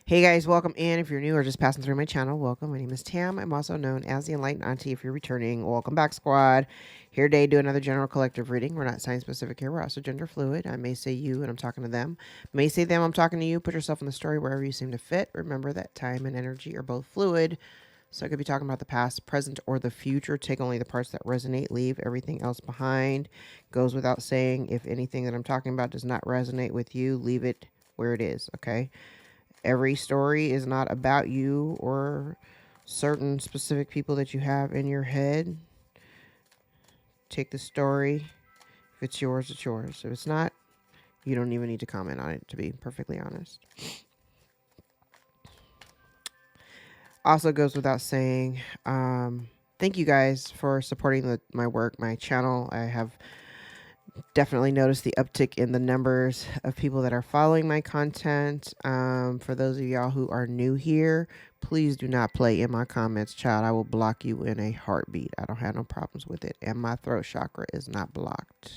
Hey guys, welcome in. If you're new or just passing through my channel, welcome. My name is Tam. I'm also known as the Enlightened Auntie. If you're returning, welcome back, squad. Here today, do another general collective reading. We're not sign specific here. We're also gender fluid. I may say you and I'm talking to them. May say them, I'm talking to you. Put yourself in the story wherever you seem to fit. Remember that time and energy are both fluid. So I could be talking about the past, present, or the future. Take only the parts that resonate. Leave everything else behind. Goes without saying, if anything that I'm talking about does not resonate with you, leave it where it is, okay? Every story is not about you or certain specific people that you have in your head. Take the story. If it's yours, it's yours. If it's not, you don't even need to comment on it, to be perfectly honest. Also goes without saying, thank you guys for supporting my work, my channel. I have definitely noticed the uptick in the numbers of people that are following my content. For those of y'all who are new here, please do not play in my comments, child. I will block you in a heartbeat. I don't have no problems with it. And my throat chakra is not blocked.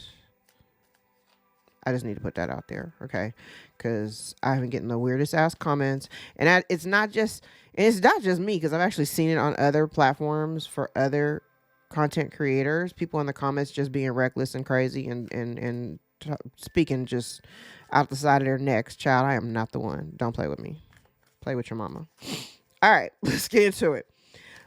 I just need to put that out there, okay? Because I've been getting the weirdest ass comments. And it's not just me, because I've actually seen it on other platforms for other content creators. People in the comments just being reckless and crazy and speaking just out the side of their necks. Child, I am not the one. Don't play with me. Play with your mama. All right, let's get into it.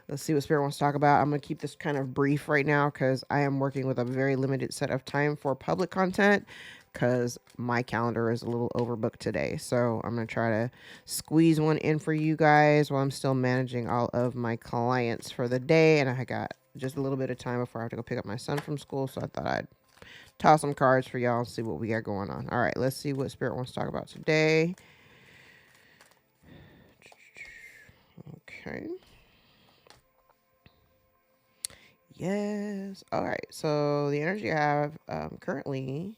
Let's see what Spirit wants to talk about. I'm going to keep this kind of brief right now because I am working with a very limited set of time for public content because my calendar is a little overbooked today. So I'm going to try to squeeze one in for you guys while I'm still managing all of my clients for the day. And I got just a little bit of time before I have to go pick up my son from school. So I thought I'd toss some cards for y'all and see what we got going on. All right, let's see what Spirit wants to talk about today. Okay. Yes. All right. So the energy I have currently,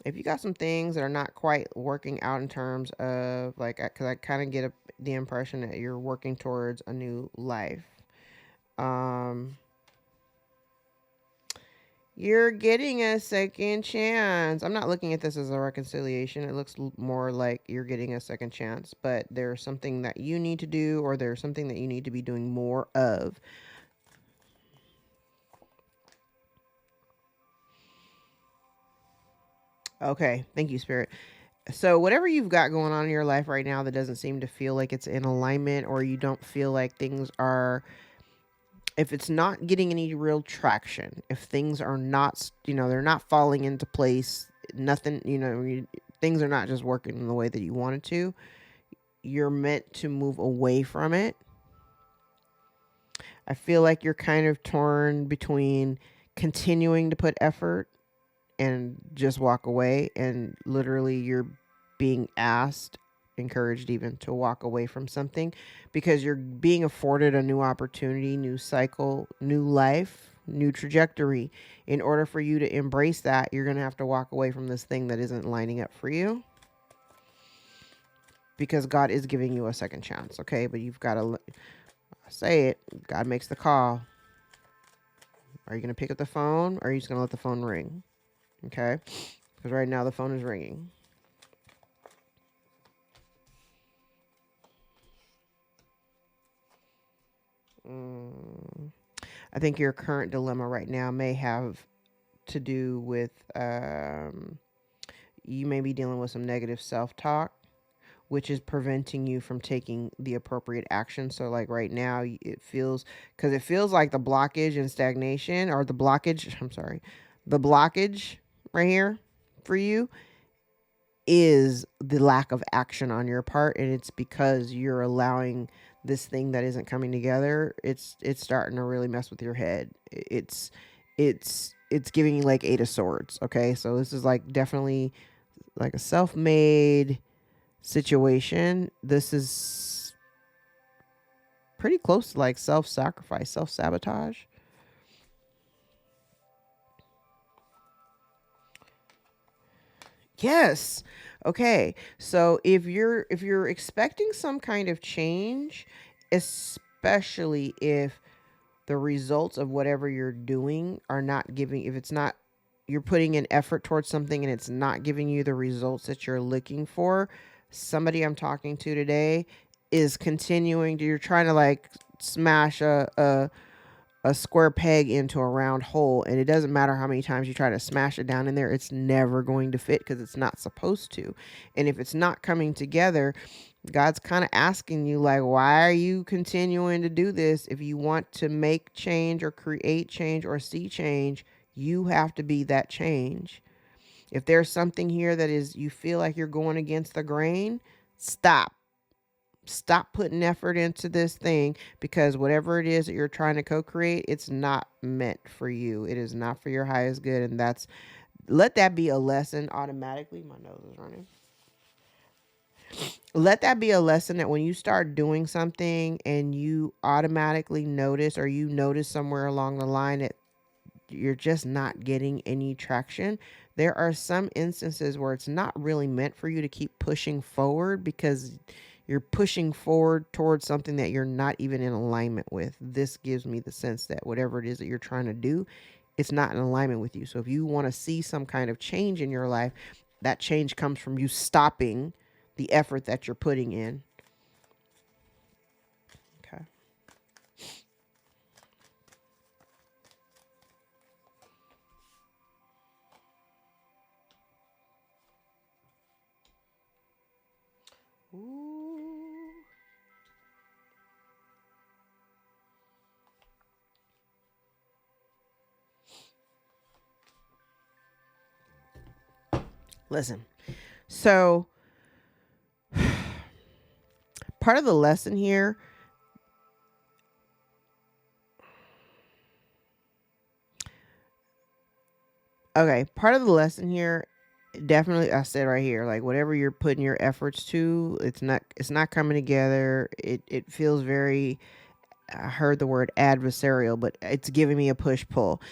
if you got some things that are not quite working out in terms of like, because I kind of get the impression that you're working towards a new life. You're getting a second chance. I'm not looking at this as a reconciliation. It looks more like you're getting a second chance, but there's something that you need to do, or there's something that you need to be doing more of. Okay, thank you, Spirit. So whatever you've got going on in your life right now that doesn't seem to feel like it's in alignment, or you don't feel like things are, if it's not getting any real traction, if things are not, they're not falling into place, nothing, things are not just working in the way that you wanted to, you're meant to move away from it. I feel like you're kind of torn between continuing to put effort and just walk away, and literally you're being asked, encouraged even, to walk away from something because you're being afforded a new opportunity, new cycle, new life, new trajectory. In order for you to embrace that, you're going to have to walk away from this thing that isn't lining up for you, because God is giving you a second chance, okay? But you've got to say it. God makes the call. Are you going to pick up the phone, or are you just going to let the phone ring? Okay, because right now the phone is ringing. I think your current dilemma right now may have to do with you may be dealing with some negative self-talk, which is preventing you from taking the appropriate action. So like right now it feels like the blockage and stagnation, or the blockage right here for you is the lack of action on your part, and it's because you're allowing this thing that isn't coming together. It's starting to really mess with your head. It's giving you like 8 of Swords. Okay, so this is like definitely like a self-made situation. This is pretty close to like self-sacrifice, self-sabotage. Yes. Okay. So if you're expecting some kind of change, especially if the results of whatever you're doing are not giving, if it's not, you're putting an effort towards something and it's not giving you the results that you're looking for, somebody I'm talking to today is continuing to, you're trying to like smash a square peg into a round hole, and it doesn't matter how many times you try to smash it down in there, it's never going to fit because it's not supposed to. And if it's not coming together, God's kind of asking you, like, why are you continuing to do this? If you want to make change or create change or see change, you have to be that change. If there's something here that is, you feel like you're going against the grain, stop. Stop putting effort into this thing, because whatever it is that you're trying to co-create, it's not meant for you. It is not for your highest good. And let that be a lesson automatically. My nose is running. Let that be a lesson that when you start doing something and you automatically notice, or you notice somewhere along the line that you're just not getting any traction, there are some instances where it's not really meant for you to keep pushing forward, because you're pushing forward towards something that you're not even in alignment with. This gives me the sense that whatever it is that you're trying to do, it's not in alignment with you. So if you want to see some kind of change in your life, that change comes from you stopping the effort that you're putting in. Okay. Ooh. Listen. So part of the lesson here, part of the lesson here, definitely, I said right here, like whatever you're putting your efforts to, it's not coming together. It feels very, I heard the word adversarial, but it's giving me a push pull.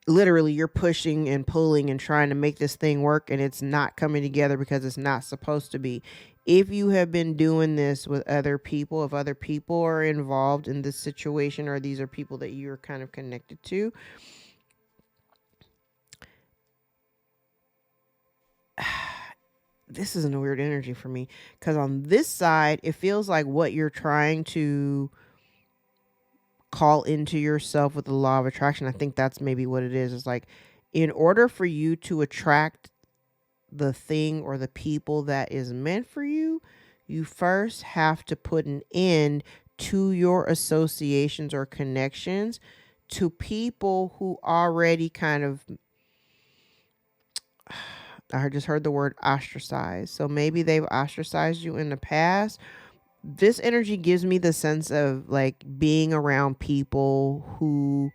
Literally, you're pushing and pulling and trying to make this thing work, and it's not coming together because it's not supposed to be. If you have been doing this with other people, if other people are involved in this situation, or these are people that you're kind of connected to, this is a weird energy for me, because on this side, it feels like what you're trying to call into yourself with the law of attraction, I think that's maybe what it is. It's like, in order for you to attract the thing or the people that is meant for you, you first have to put an end to your associations or connections to people who already kind of, I just heard the word ostracize. So maybe they've ostracized you in the past. This energy gives me the sense of like being around people who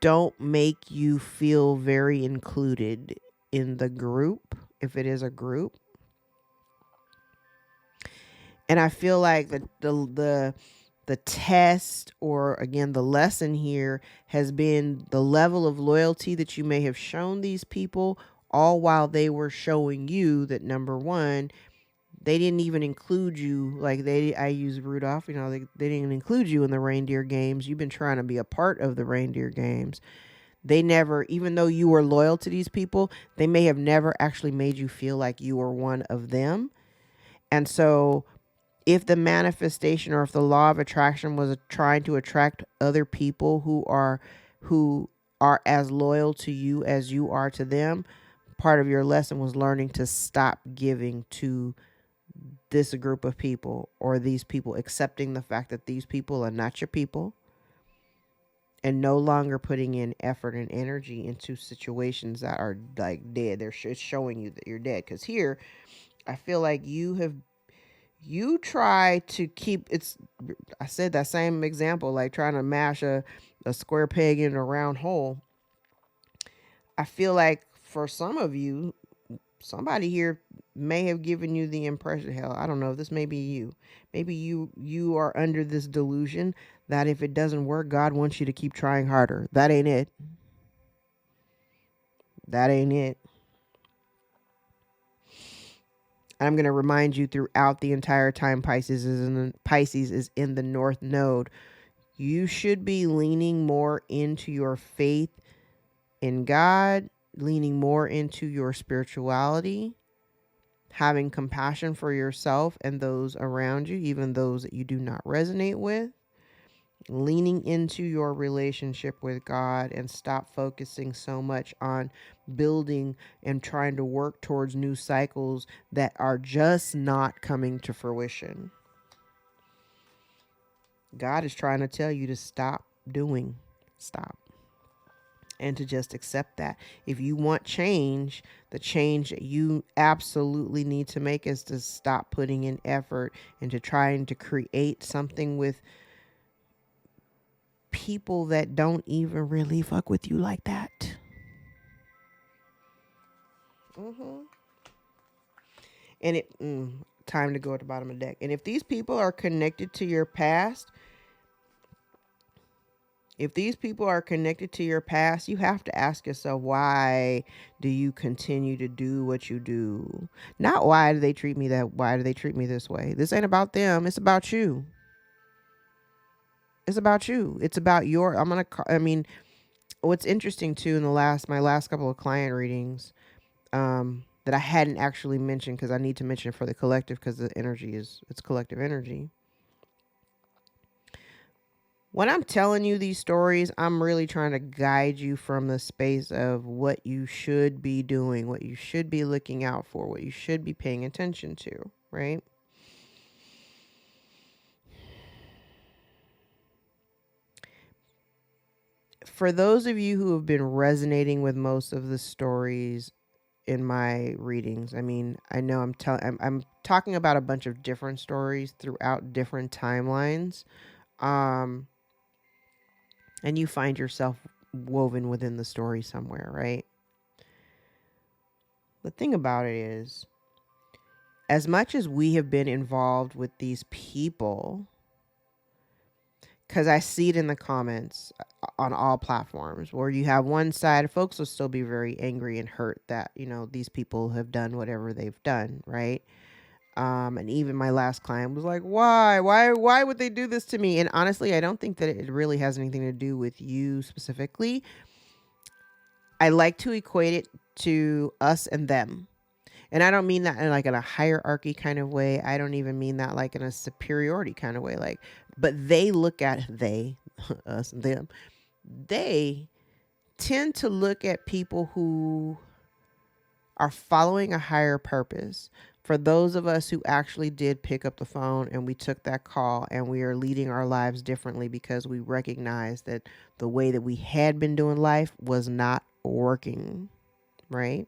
don't make you feel very included in the group, if it is a group. And I feel like the test, or again the lesson here, has been the level of loyalty that you may have shown these people, all while they were showing you that, number one, they didn't even include you. Like I use Rudolph, they didn't include you in the reindeer games. You've been trying to be a part of the reindeer games. They never, even though you were loyal to these people, they may have never actually made you feel like you were one of them. And so if the manifestation, or if the law of attraction was trying to attract other people who are as loyal to you as you are to them, part of your lesson was learning to stop giving to this group of people, or these people, accepting the fact that these people are not your people, and no longer putting in effort and energy into situations that are like dead. It's showing you that you're dead. Because here, I feel like you try to keep, I said that same example, like trying to mash a square peg in a round hole. I feel like for some of you, somebody here may have given you the impression, hell, I don't know, this may be you. Maybe you are under this delusion that if it doesn't work, God wants you to keep trying harder. That ain't it. That ain't it. And I'm going to remind you throughout the entire time Pisces is in the North Node. You should be leaning more into your faith in God, leaning more into your spirituality, having compassion for yourself and those around you, even those that you do not resonate with, leaning into your relationship with God, and stop focusing so much on building and trying to work towards new cycles that are just not coming to fruition. God is trying to tell you to stop doing. Stop. And to just accept that. If you want change, the change that you absolutely need to make is to stop putting in effort into trying to create something with people that don't even really fuck with you like that. And time to go at the bottom of the deck. And if these people are connected to your past, you have to ask yourself, why do you continue to do what you do? Not why do they treat me this way? This ain't about them. It's about you. It's about you. It's about your, what's interesting too in my last couple of client readings, that I hadn't actually mentioned, because I need to mention it for the collective, because the energy it's collective energy. When I'm telling you these stories, I'm really trying to guide you from the space of what you should be doing, what you should be looking out for, what you should be paying attention to, right? For those of you who have been resonating with most of the stories in my readings, I know I'm talking about a bunch of different stories throughout different timelines. And you find yourself woven within the story somewhere, right? The thing about it is, as much as we have been involved with these people, because I see it in the comments on all platforms, where you have one side, folks will still be very angry and hurt that, these people have done whatever they've done, right? And even my last client was like, why would they do this to me? And honestly, I don't think that it really has anything to do with you specifically. I like to equate it to us and them. And I don't mean that in a hierarchy kind of way. I don't even mean that in a superiority kind of way. But they look at us and them. They tend to look at people who are following a higher purpose. For those of us who actually did pick up the phone and we took that call, and we are leading our lives differently because we recognize that the way that we had been doing life was not working, right?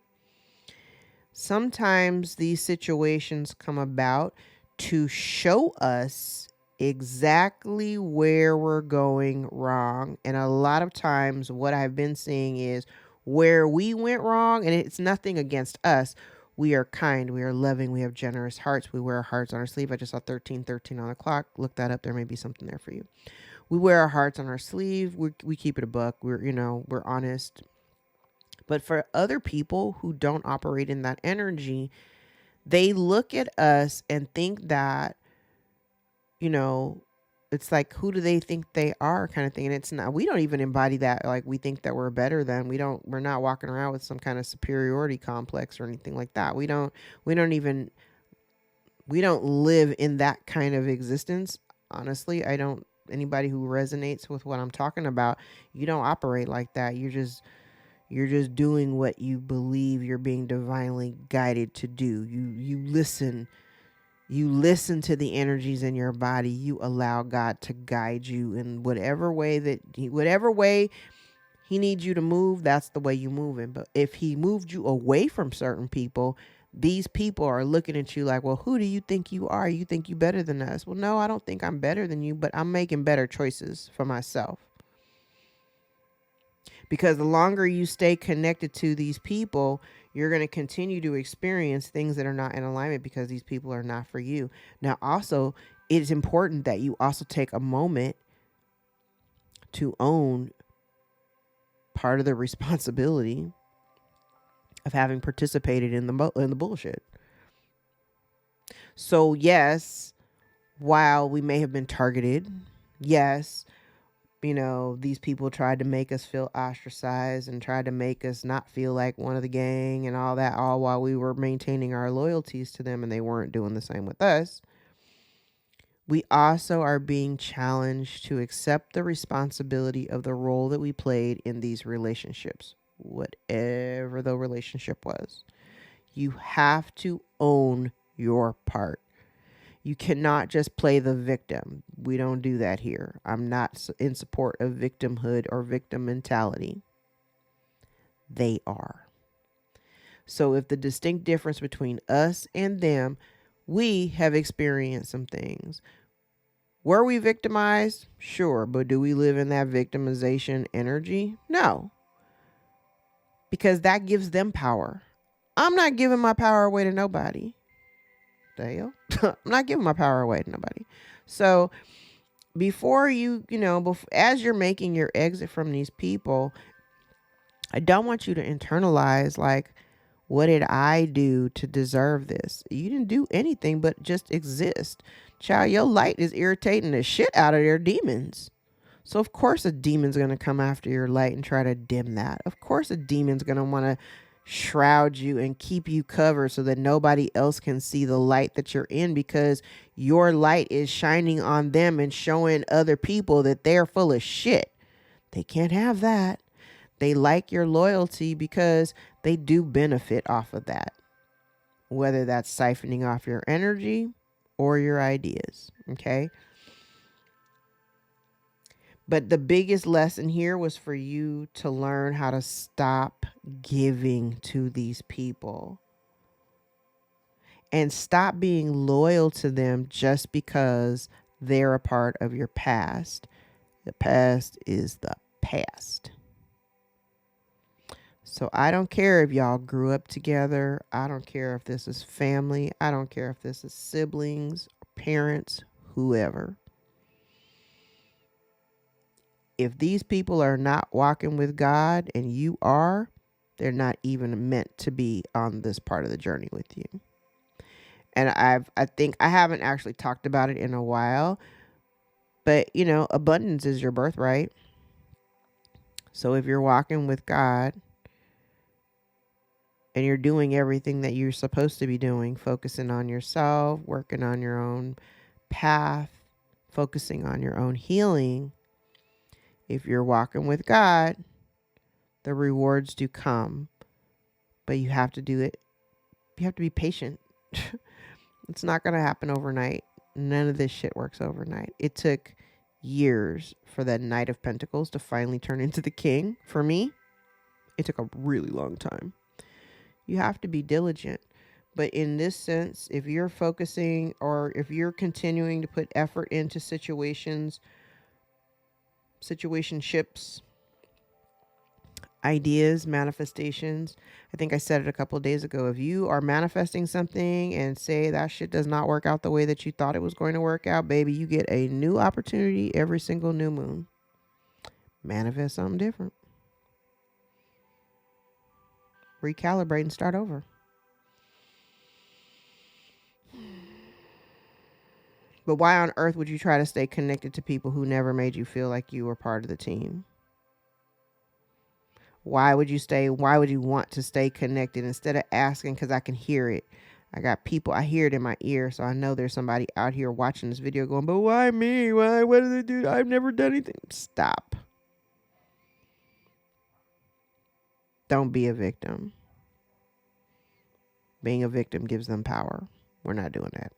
Sometimes these situations come about to show us exactly where we're going wrong. And a lot of times what I've been seeing is where we went wrong, and it's nothing against us. We are kind, we are loving, we have generous hearts, we wear our hearts on our sleeve. I just saw 1313 on the clock. Look that up. There may be something there for you. We wear our hearts on our sleeve. We keep it a buck. We're honest. But for other people who don't operate in that energy, they look at us and think that, it's like, who do they think they are, kind of thing. And it's not, we don't even embody that. We think that we're better than, we're not walking around with some kind of superiority complex or anything like that. We don't live in that kind of existence. Honestly, anybody who resonates with what I'm talking about, you don't operate like that. You're just doing what you believe you're being divinely guided to do. You listen to the energies in your body. You allow God to guide you in whatever way he needs you to move. That's the way you move in. But if he moved you away from certain people, these people are looking at you like, well, who do you think you are? You think you better than us? Well, no, I don't think I'm better than you, but I'm making better choices for myself. Because the longer you stay connected to these people, you're going to continue to experience things that are not in alignment, because these people are not for you. Now, also, it is important that you also take a moment to own part of the responsibility of having participated in the bullshit. So yes, while we may have been targeted, yes, You know, these people tried to make us feel ostracized and tried to make us not feel like one of the gang and all that, all while we were maintaining our loyalties to them, and they weren't doing the same with us. We also are being challenged to accept the responsibility of the role that we played in these relationships, whatever the relationship was. You have to own your part. You cannot just play the victim. We don't do that here. I'm not in support of victimhood or victim mentality. They are. So if the distinct difference between us and them, we have experienced some things. Were we victimized? Sure. But do we live in that victimization energy? No. Because that gives them power. I'm not giving my power away to nobody. The hell? I'm not giving my power away to nobody. So before as you're making your exit from these people, I don't want you to internalize like, what did I do to deserve this? You didn't do anything but just exist. Child, your light is irritating the shit out of their demons. So of course a demon's going to come after your light and try to dim that. Of course a demon's going to want to shroud you and keep you covered so that nobody else can see the light that you're in, because your light is shining on them and showing other people that they're full of shit. They can't have that. They like your loyalty because they do benefit off of that, whether that's siphoning off your energy or your ideas. Okay. But the biggest lesson here was for you to learn how to stop giving to these people and stop being loyal to them just because they're a part of your past. The past is the past. So I don't care if y'all grew up together. I don't care if this is family. I don't care if this is siblings, parents, whoever. If these people are not walking with God and you are, they're not even meant to be on this part of the journey with you. And I think I haven't actually talked about it in a while, but abundance is your birthright. So if you're walking with God and you're doing everything that you're supposed to be doing, focusing on yourself, working on your own path, focusing on your own healing, if you're walking with God, the rewards do come, but you have to do it. You have to be patient. It's not going to happen overnight. None of this shit works overnight. It took years for that Knight of Pentacles to finally turn into the King. For me, it took a really long time. You have to be diligent. But in this sense, if you're focusing or if you're continuing to put effort into situationships, ideas, manifestations. I think I said it a couple of days ago. If you are manifesting something and say that shit does not work out the way that you thought it was going to work out, baby, you get a new opportunity every single new moon. Manifest something different. Recalibrate and start over. But why on earth would you try to stay connected to people who never made you feel like you were part of the team? Why would you want to stay connected instead of asking? Because I can hear it. I got people, I hear it in my ear. So I know there's somebody out here watching this video going, but why me? Why? What did they do? I've never done anything. Stop. Don't be a victim. Being a victim gives them power. We're not doing that.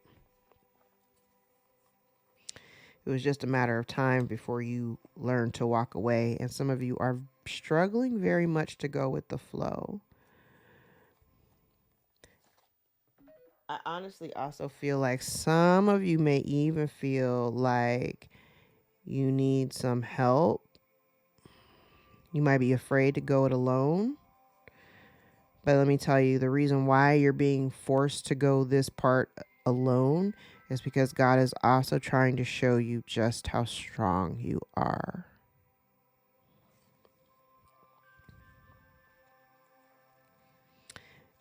It was just a matter of time before you learn to walk away. And some of you are struggling very much to go with the flow. I honestly also feel like some of you may even feel like you need some help. You might be afraid to go it alone. But let me tell you, the reason why you're being forced to go this part alone is because God is also trying to show you just how strong you are.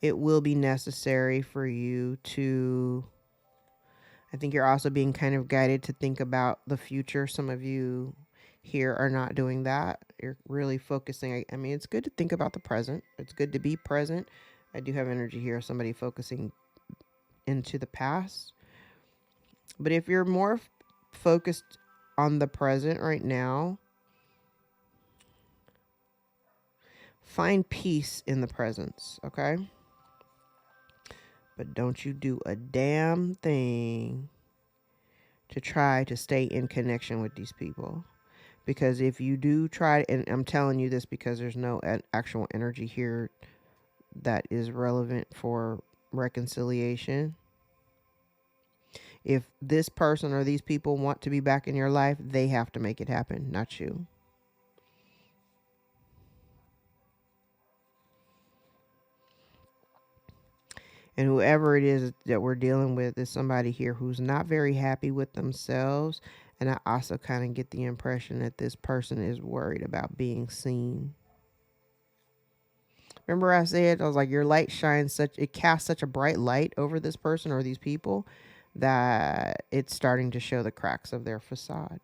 It will be necessary for you to, I think you're also being kind of guided to think about the future. Some of you here are not doing that. You're really focusing. I mean, it's good to think about the present. It's good to be present. I do have energy here. Somebody focusing into the past. But if you're more focused on the present right now, find peace in the presence, okay? But don't you do a damn thing to try to stay in connection with these people. Because if you do try, and I'm telling you this because there's no actual energy here that is relevant for reconciliation. If this person or these people want to be back in your life, they have to make it happen, not you. And whoever it is that we're dealing with is somebody here who's not very happy with themselves. And I also kind of get the impression that this person is worried about being seen. Remember I said, I was like, your light shines it casts such a bright light over this person or these people that it's starting to show the cracks of their facade.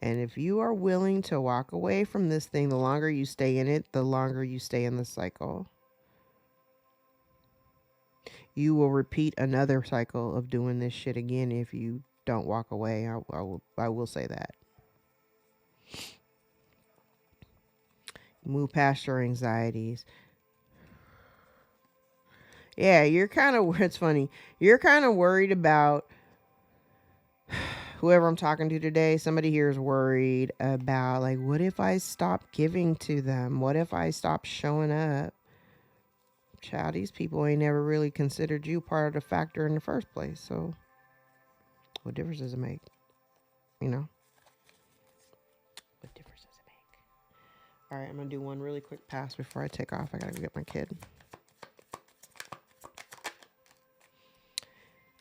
And if you are willing to walk away from this thing, the longer you stay in it, the longer you stay in the cycle. You will repeat another cycle of doing this shit again if you don't walk away. I will say that. Move past your anxieties. Yeah, you're kind of, it's funny. You're kind of worried about whoever I'm talking to today. Somebody here is worried about, like, what if I stop giving to them? What if I stop showing up? Child, these people ain't never really considered you part of the factor in the first place. So what difference does it make? You know? What difference does it make? All right, I'm going to do one really quick pass before I take off. I got to go get my kid.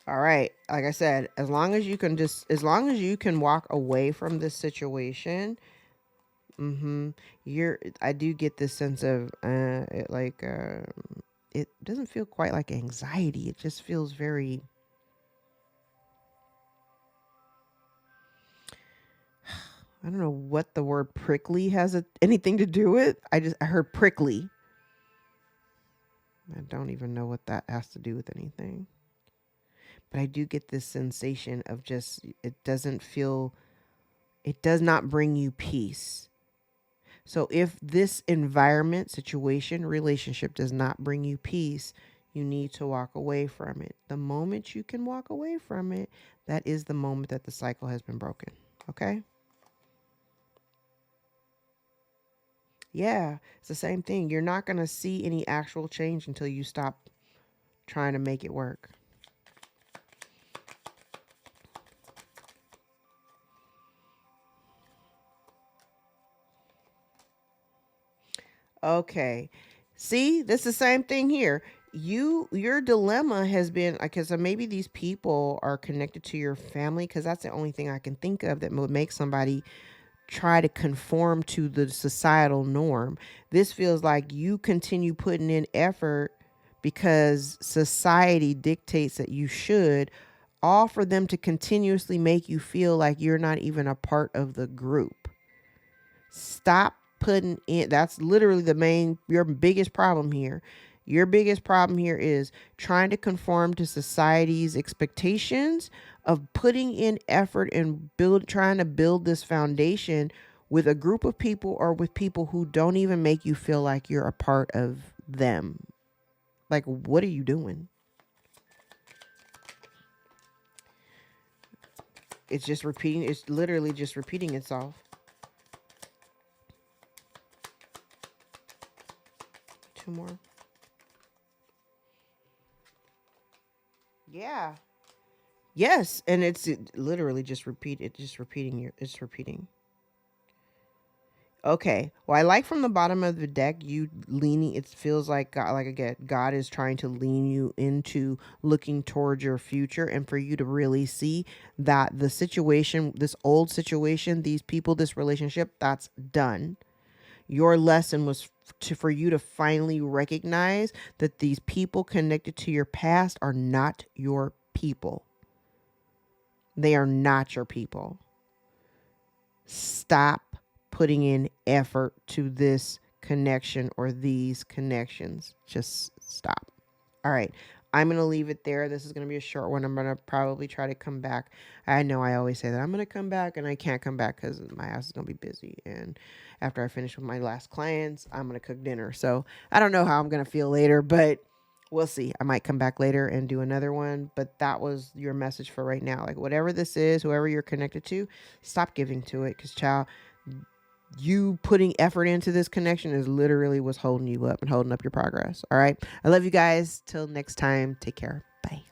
All right. Like I said, as long as you can walk away from this situation, I do get this sense of, it doesn't feel quite like anxiety. It just feels very, I don't know what the word prickly has anything to do with. I heard prickly. I don't even know what that has to do with anything. But I do get this sensation of just, it does not bring you peace. So if this environment, situation, relationship does not bring you peace, you need to walk away from it. The moment you can walk away from it, that is the moment that the cycle has been broken. Okay? Yeah, it's the same thing. You're not going to see any actual change until you stop trying to make it work. Okay. See, this is the same thing here. Your dilemma has been, because maybe these people are connected to your family, because that's the only thing I can think of that would make somebody try to conform to the societal norm. This feels like you continue putting in effort because society dictates that you should, all for them to continuously make you feel like you're not even a part of the group. Stop putting in, that's literally your biggest problem here. Your biggest problem here is trying to conform to society's expectations of putting in effort and trying to build this foundation with a group of people or with people who don't even make you feel like you're a part of them. Like, what are you doing? It's just repeating. It's literally just repeating itself. Two more. Yeah. Yes, and it's literally just repeating. It's repeating. Okay. Well, I like from the bottom of the deck you leaning. It feels like God, like again, God is trying to lean you into looking towards your future, and for you to really see that the situation, this old situation, these people, this relationship, that's done. Your lesson was for you to finally recognize that these people connected to your past are not your people. They are not your people. Stop putting in effort to this connection or these connections. Just stop. All right. I'm going to leave it there. This is going to be a short one. I'm going to probably try to come back. I know I always say that I'm going to come back, and I can't come back because my house is going to be busy. And after I finish with my last clients, I'm going to cook dinner. So I don't know how I'm going to feel later, but we'll see. I might come back later and do another one. But that was your message for right now. Like, whatever this is, whoever you're connected to, stop giving to it, because, child, you putting effort into this connection is literally what's holding you up and holding up your progress. All right. I love you guys. Till next time. Take care. Bye.